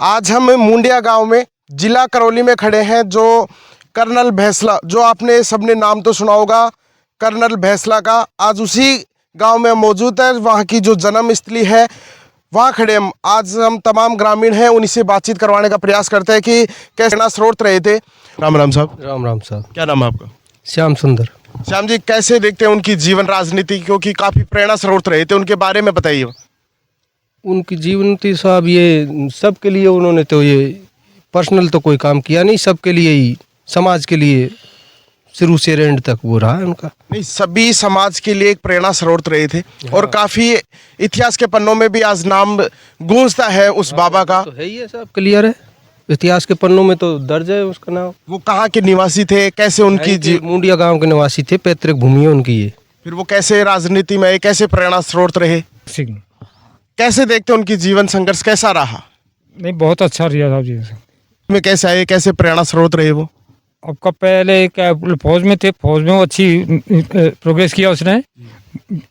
आज हम मुंडिया गांव में जिला करौली में खड़े हैं। जो कर्नल भैंसला, जो आपने सबने नाम तो सुना होगा कर्नल भैंसला का, आज उसी गांव में मौजूद है। वहां की जो जन्म स्थली है वहां खड़े हम। आज हम तमाम ग्रामीण हैं, उन्हीं से बातचीत करवाने का प्रयास करते हैं कि कैसे स्रोत रहे थे। राम राम साहब। राम राम साहब। क्या नाम है आपका? श्याम सुंदर। श्याम जी, कैसे देखते हैं उनकी जीवन राजनीति, क्योंकि काफी प्रेरणा स्रोत रहे थे, उनके बारे में बताइए। उनकी जीवन थी साहब, ये सबके लिए उन्होंने तो ये पर्सनल तो कोई काम किया नहीं, सबके लिए ही, समाज के लिए शुरू से एंड तक वो रहा है उनका। नहीं, सभी समाज के लिए एक प्रेरणा स्रोत रहे थे। और काफी इतिहास के पन्नों में भी आज नाम गूंजता है उस बाबा का। तो है ही है, सब क्लियर है, इतिहास के पन्नों में तो दर्ज है उसका नाम। वो कहाँ के निवासी थे, कैसे उनकी मुंडिया गांव के निवासी थे, पैतृक भूमि है उनकी ये। फिर वो कैसे राजनीति में, कैसे प्रेरणा स्रोत रहे, कैसे देखते उनकी जीवन संघर्ष कैसा रहा? नहीं, बहुत अच्छा रहा साहब जी। में कैसे आए, कैसे प्रेरणा स्रोत रहे वो? आपका पहले क्या फौज में थे, फौज में वो अच्छी प्रोग्रेस किया उसने,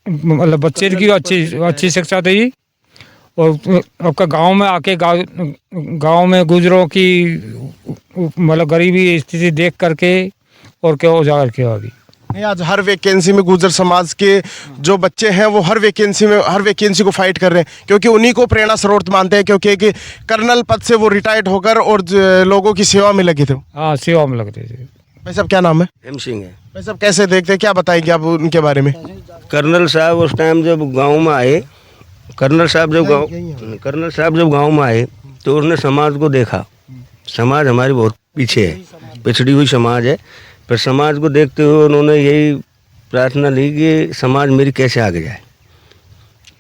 मतलब बच्चे की अच्छी शिक्षा दी। और आपका गांव में आके गांव में गुजरों की मतलब गरीबी स्थिति देख करके और क्या उजागर किया अभी। नहीं, आज हर वैकेंसी में गुर्जर समाज के जो बच्चे हैं वो हर वैकेंसी को फाइट कर रहे हैं, क्योंकि उन्हीं को प्रेरणा स्रोत मानते हैं। क्योंकि एक कर्नल पद से वो रिटायर्ड होकर और लोगों की सेवा में लगे थे। हाँ, सेवा में लगते थे। भाई साहब, क्या नाम है? हेम सिंह है। भाई साहब, कैसे देखते हैं, क्या बताएंगे आप उनके बारे में? कर्नल साहब उस टाइम जब गांव में आए, कर्नल साहब जब गांव में आए तो उसने समाज को देखा। समाज हमारी बहुत पीछे है, पिछड़ी हुई समाज है। पर समाज को देखते हुए उन्होंने यही प्रार्थना ली कि समाज मेरी कैसे आगे जाए।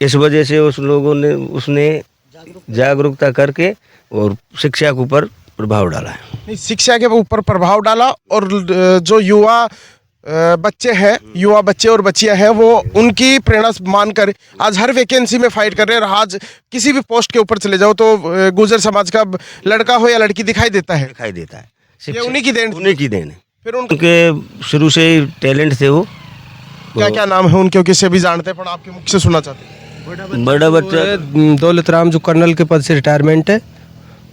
इस वजह से उसने जागरूकता करके और शिक्षा के ऊपर प्रभाव डाला है। नहीं, शिक्षा के ऊपर प्रभाव डाला। और जो युवा बच्चे और बच्चियां हैं वो उनकी प्रेरणा मानकर आज हर वैकेंसी में फाइट कर रहे हैं। और आज किसी भी पोस्ट के ऊपर चले जाओ तो गुर्जर समाज का लड़का हो या लड़की दिखाई देता है। ये उन्हीं की देन है। फिर उनके शुरू से ही टैलेंट थे वो। क्या नाम है उनके, किसे भी जानते हैं, पर आपके मुख से सुनना चाहते हैं। बड़ा बच्चा दौलत राम, जो कर्नल के पद से रिटायरमेंट है।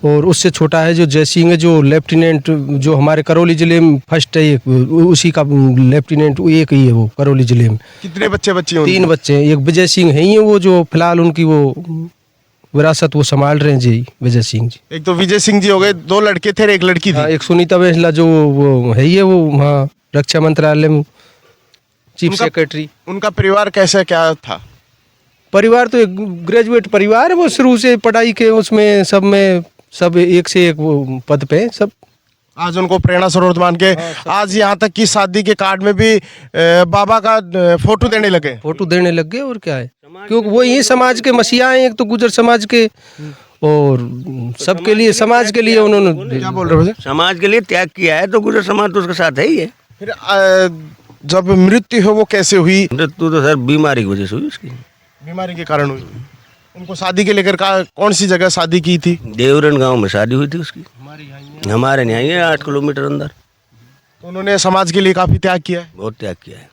और उससे छोटा है जो जय सिंह है, जो लेफ्टिनेंट, जो हमारे करौली जिले में फर्स्ट है, उसी का लेफ्टिनेंट एक ही है वो करौली जिले में। कितने बच्चे 3 बच्चे हैं। एक विजय सिंह है ही, वो जो फिलहाल उनकी वो विरासत वो संभाल रहे हैं जी, विजय सिंह जी। एक तो विजय सिंह जी हो गए, 2 लड़के थे, एक लड़की थी। एक सुनीता भैंसला जो वो है ही है, वो हाँ रक्षा मंत्रालय में चीफ सेक्रेटरी। उनका परिवार कैसा क्या था? परिवार तो एक ग्रेजुएट परिवार है, वो शुरू से पढ़ाई के उसमें सब एक से एक वो पद पे सब। आज उनको प्रेरणा स्रोत मान के आज यहाँ तक कि शादी के कार्ड में भी बाबा का फोटो देने लगे। और क्या है, क्योंकि वो ये समाज के मसीहा हैं, एक तो गुर्जर समाज के, और सबके लिए समाज के लिए उन्होंने, क्या बोल रहे हो, समाज के लिए त्याग किया है। तो गुर्जर समाज तो उसके साथ है ही है। फिर जब मृत्यु हो वो कैसे हुई? मृत्यु तो सर बीमारी की वजह से हुई, उसकी बीमारी के कारण हुई। उनको शादी के लेकर कौन सी जगह शादी की थी? देवरन गांव में शादी हुई थी उसकी, हमारे यहाँ ही है 8 किलोमीटर अंदर। तो उन्होंने समाज के लिए काफी त्याग किया है। बहुत त्याग किया है।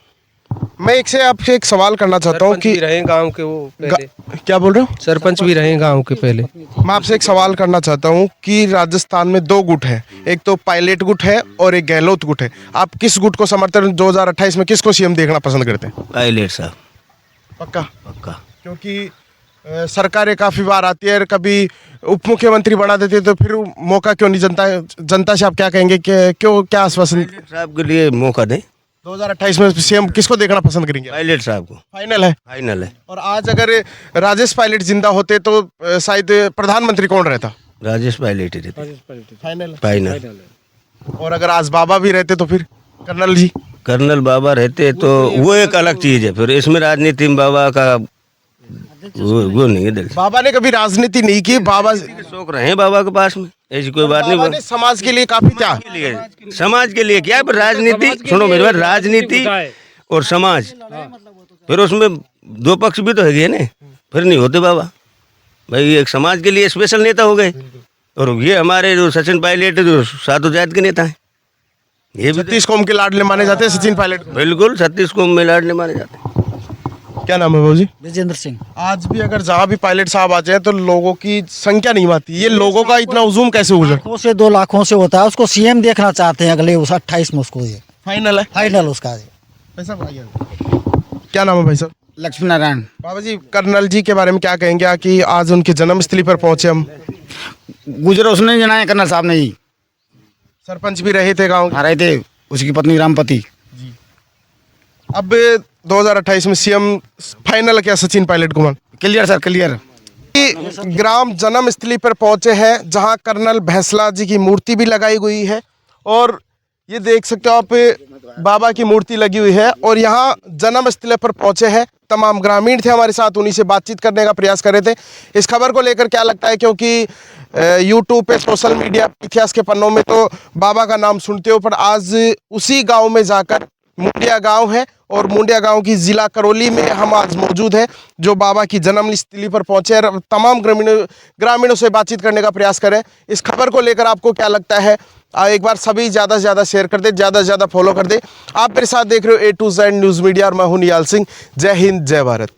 मैं आपसे एक सवाल करना चाहता हूँ कि रहे गांव के वो पहले, क्या बोल रहे हो? सरपंच भी रहे गांव के पहले। मैं आपसे एक सवाल करना चाहता हूँ कि राजस्थान में 2 गुट है, एक तो पायलट गुट है और एक गहलोत गुट है। आप किस गुट को समर्थन 2028 में किसको सीएम देखना पसंद करते हैं? पायलट साहब। पक्का? क्योंकि सरकारें काफी बार आती है, कभी उप मुख्यमंत्री बना देती है, तो फिर मौका क्यों नहीं जनता से आप क्या कहेंगे कि क्यों, क्या आश्वासन साहब के लिए मौका दें? 2028 में सीएम किसको देखना पसंद करेंगे? पायलट साहब को। फाइनल है। और आज अगर राजेश पायलट जिंदा होते तो शायद प्रधानमंत्री कौन रहता? राजेश पायलट ही रहते। फाइनल। और अगर आज बाबा भी रहते तो फिर कर्नल बाबा रहते तो वो एक अलग चीज है। फिर इसमें राजनीति में बाबा का वो नहीं है दिल। बाबा ने कभी राजनीति नहीं की, बाबा शौक रहे बाबा के पास में, ऐसी कोई बात नहीं। बाबा समाज के लिए काफी क्या, समाज के लिए क्या है, पर राजनीति, सुनो मेरी बात, राजनीति और समाज, फिर उसमें 2 पक्ष भी तो है ना। फिर नहीं होते बाबा भाई, एक समाज के लिए स्पेशल नेता हो गए। और ये हमारे जो सचिन पायलट जो साधु जात के नेता है, ये 36 कौम के लाडले माने जाते हैं सचिन पायलट। बिल्कुल 36 कौम में लाडले माने जाते हैं। क्या नाम है बाबू जी? विजेंद्र सिंह। आज भी अगर जहाँ भी पायलट साहब आ जाए तो लोगों की संख्या नहीं आती, ये लोगों का इतना हुजूम कैसे हो जाए? लाखों से 2 लाखों से होता है, उसको सीएम देखना चाहते हैं अगले उस 28 में, उसको ये फाइनल है फाइनल उसका ये। भाई साहब आइए। क्या नाम है भाई साहब? लक्ष्मी नारायण। बाबा जी, कर्नल जी के बारे में क्या कहेंगे कि आज उनकी जन्मस्थली पर पहुंचे हम? गुजर उसने जना है कर्नल साहब ने ही, सरपंच भी रहे थे गांव के। आ रहे थे, उसकी पत्नी रामपति। अब 2028 में सीएम फाइनल क्या Sachin Pilot Kumar? Clear sir, clear. ग्राम जन्मस्थली पर पहुंचे हैं जहां कर्नल भैंसला जी की मूर्ति भी लगाई हुई है और ये देख सकते हो आप, बाबा की मूर्ति लगी हुई है और यहाँ जन्मस्थली पर पहुंचे हैं। तमाम ग्रामीण थे हमारे साथ, उन्हीं से बातचीत करने का प्रयास कर रहे थे। इस खबर को लेकर क्या लगता है, क्योंकि यूट्यूब पे, सोशल मीडिया, इतिहास के पन्नों में तो बाबा का नाम सुनते हो, पर आज उसी गांव में जाकर, मुंडिया गांव है और मुंडिया गांव की जिला करौली में हम आज मौजूद हैं, जो बाबा की जन्मस्थली पर पहुंचे और तमाम ग्रामीणों से बातचीत करने का प्रयास करें। इस खबर को लेकर आपको क्या लगता है, एक बार सभी ज़्यादा से ज़्यादा शेयर कर दे, ज़्यादा से ज़्यादा फॉलो कर दे। आप मेरे साथ देख रहे हो A to Z news media और मैं हूं निहाल सिंह। जय हिंद, जय भारत।